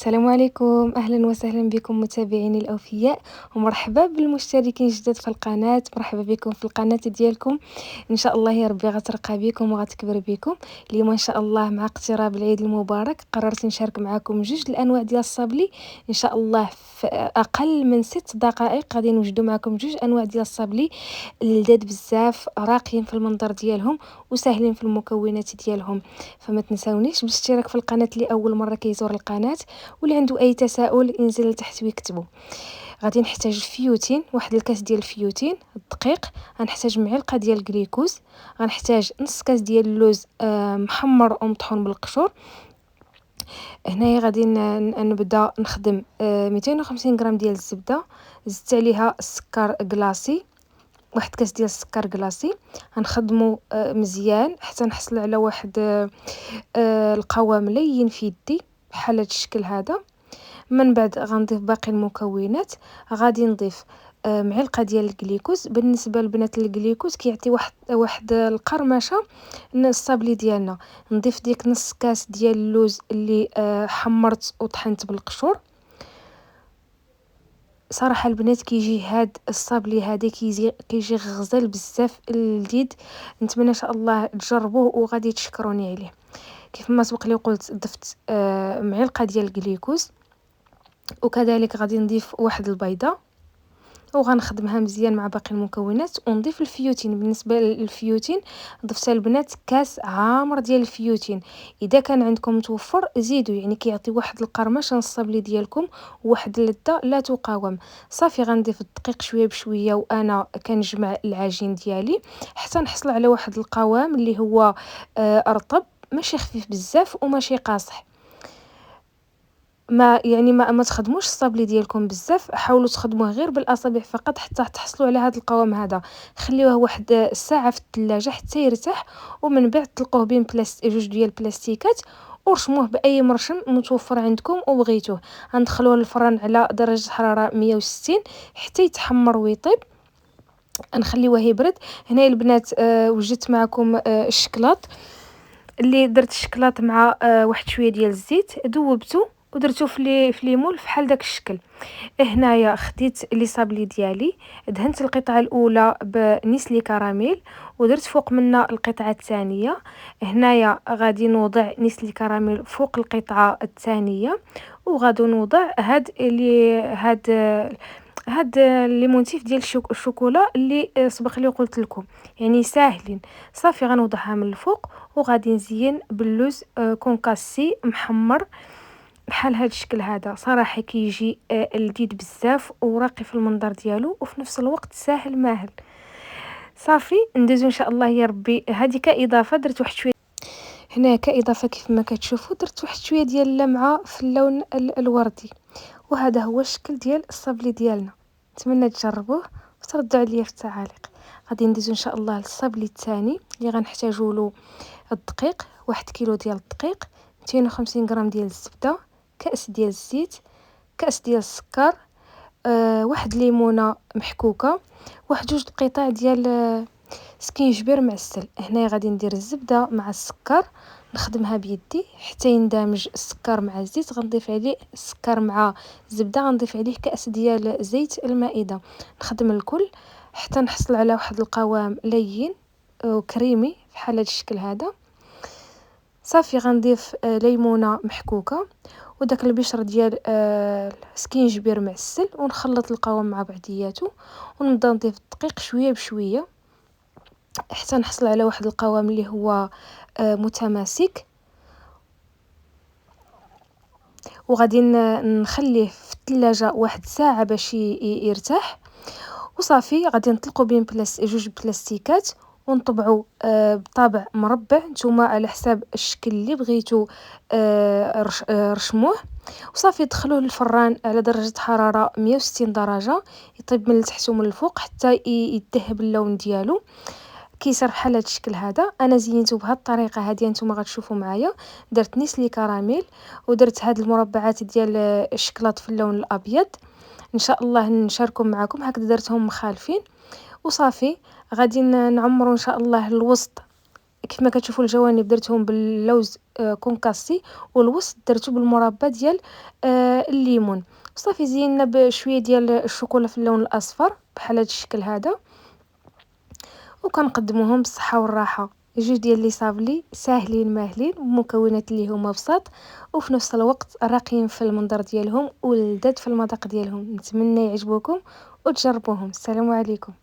السلام عليكم، أهلا وسهلا بكم متابعيني الأوفياء، ومرحبا بالمشتركين جدد في القناة. مرحبا بكم في القناة ديالكم. إن شاء الله يا ربي غترقى بكم وغتكبر بكم. اليوم إن شاء الله مع اقتراب العيد المبارك قررت نشارك معكم جوج الأنواع ديال الصابلي. إن شاء الله في أقل من 6 دقائق غادي نوجدوا معكم جوج أنواع ديال الصابلي لذاذ بزاف، راقيين في المنظر ديالهم وساهلين في المكونات ديالهم. فما تنساونيش بالاشتراك في القناة اللي أول مرة كيزور القناة، واللي عنده اي تساؤل ينزل لتحت ويكتبوا. غادي نحتاج فيوتين، واحد الكاس ديال الفيوتين، الدقيق، غنحتاج معلقه ديال الكليكوز، غنحتاج نص كاس ديال اللوز محمر ومطحون بالقشور. هنايا غادي نبدا نخدم 250 غرام ديال الزبده، زدت عليها السكر كلاصي، واحد كاس ديال السكر كلاصي. غنخدمو مزيان حتى نحصل على واحد القوام لين في يدي بحال هاد الشكل هذا. من بعد غنضيف باقي المكونات. غادي نضيف معلقه ديال الكليكوز. بالنسبه لبنات الكليكوز كيعطي واحد القرمشه الصابلي ديالنا. نضيف ديك نص كاس ديال اللوز اللي حمرت وطحنت بالقشور. صراحه البنات كيجي هاد الصابلي هذا كيجي غزال بزاف لذيذ. نتمنى ان شاء الله تجربوه وغادي تشكروني عليه. كيف ما سبق لي قلت ضفت معلقه ديال الكليكوز، وكذلك غادي نضيف واحد البيضه وغنخدمها مزيان مع باقي المكونات، ونضيف الفيوتين. بالنسبه للفيوتين ضفت البنات كاس عامر ديال الفيوتين. اذا كان عندكم متوفر زيدوا، يعني كيعطي واحد القرمشه الصابلي ديالكم وواحد اللذه لا تقاوم. صافي غنضيف الدقيق شويه بشويه وانا كنجمع العجين ديالي حتى نحصل على واحد القوام اللي هو رطب، ماشي خفيف بزاف وماشي قاصح. ما تخدموش الصابلي ديالكم بزاف، حاولوا تخدموه غير بالاصابع فقط حتى تحصلوا على هذا القوام هذا. خليوه واحد الساعه في الثلاجه حتى يرتاح، ومن بعد طلقوه بين جوج ديال البلاستيكات ورشموه باي مرشم متوفر عندكم وبغيتوه. غندخلوه للفران على درجه حراره 160 حتى يتحمر ويطيب. نخليوه يبرد. هنا البنات وجدت معكم الشكلاط اللي درت الشكلاط مع واحد شويه ديال الزيت، ذوبته ودرتو في ليمون بحال داك الشكل. هنايا خديت لي صابلي ديالي، دهنت القطعه الاولى بنسلي كراميل ودرت فوق منها القطعه الثانيه. هنايا غادي نوضع نسلي كراميل فوق القطعه الثانيه، وغادي نوضع هاد الليمونتيف ديال الشوكولا اللي سبق لي قلت لكم، يعني ساهلين. صافي غنوضعها من الفوق وغادي نزين باللوز كونكاسي محمر بحال هاد الشكل هذا. صراحه كيجي لذيذ بزاف وراقي في المنظر ديالو وفي نفس الوقت ساهل ماهل. صافي ندوزو ان شاء الله يا ربي. هذه كاضافه درت واحد شويه هنا كاضافه كيف ما كتشوفوا، درت واحد شويه ديال اللمعه في اللون الوردي. وهذا هو الشكل ديال الصابلي ديالنا. نتمنى تجربوه وتردوا عليا في التعاليق. غادي ندوزو ان شاء الله للصابلي الثاني اللي غنحتاجوا له الدقيق، 1 كيلو ديال الدقيق، 250 غرام ديال الزبده، كاس ديال الزيت، كاس ديال السكر، واحد ليمونه محكوكه، واحد جوج قطع ديال سكينجبير معسل. هنا غادي ندير الزبده مع السكر نخدمها بيدي حتى يندمج السكر مع الزيت. غنضيف عليه السكر مع الزبده، غنضيف عليه كاس ديال زيت المائده. نخدم الكل حتى نحصل على واحد القوام لين وكريمي بحال هذا الشكل هذا. صافي غنضيف ليمونه محكوكه وداك البشر ديال سكينجبير معسل، ونخلط القوام مع بعضياته، ونبدا نضيف الدقيق شويه بشويه حتى نحصل على واحد القوام اللي هو متماسك. وغادي نخليه في الثلاجه واحد ساعه باش يرتاح. وصافي غادي نطلقوا بين جوج بلاستيكات ونطبعوا بطابع مربع، نتوما على حساب الشكل اللي بغيتو رشموه. وصافي دخلوه للفران على درجه حراره 160 درجه، يطيب من التحت ومن الفوق حتى يذهب اللون ديالو. كيصير بحال هذا الشكل هذا. انا زينته بهذه الطريقه هذه، نتوما غتشوفوا معايا. درت نسلي كراميل ودرت هاد المربعات ديال الشكلاط في اللون الابيض. ان شاء الله نشاركهم معكم. هكذا درتهم مخالفين. وصافي غادي نعمروا ان شاء الله الوسط كيف ما كتشوفوا الجوانب درتهم باللوز كونكاسي، والوسط درتو بالمربى ديال الليمون. صافي زينا بشويه ديال الشوكولا في اللون الاصفر بحال هذا الشكل هذا، وكنقدموهم بالصحه والراحه. جوج ديال لي صابلي ساهلين ماهلين بمكونات اللي هما بساط، وفي نفس الوقت راقيين في المنظر ديالهم ولذاذ في المذاق ديالهم. نتمنى يعجبوكم وتجربوهم. السلام عليكم.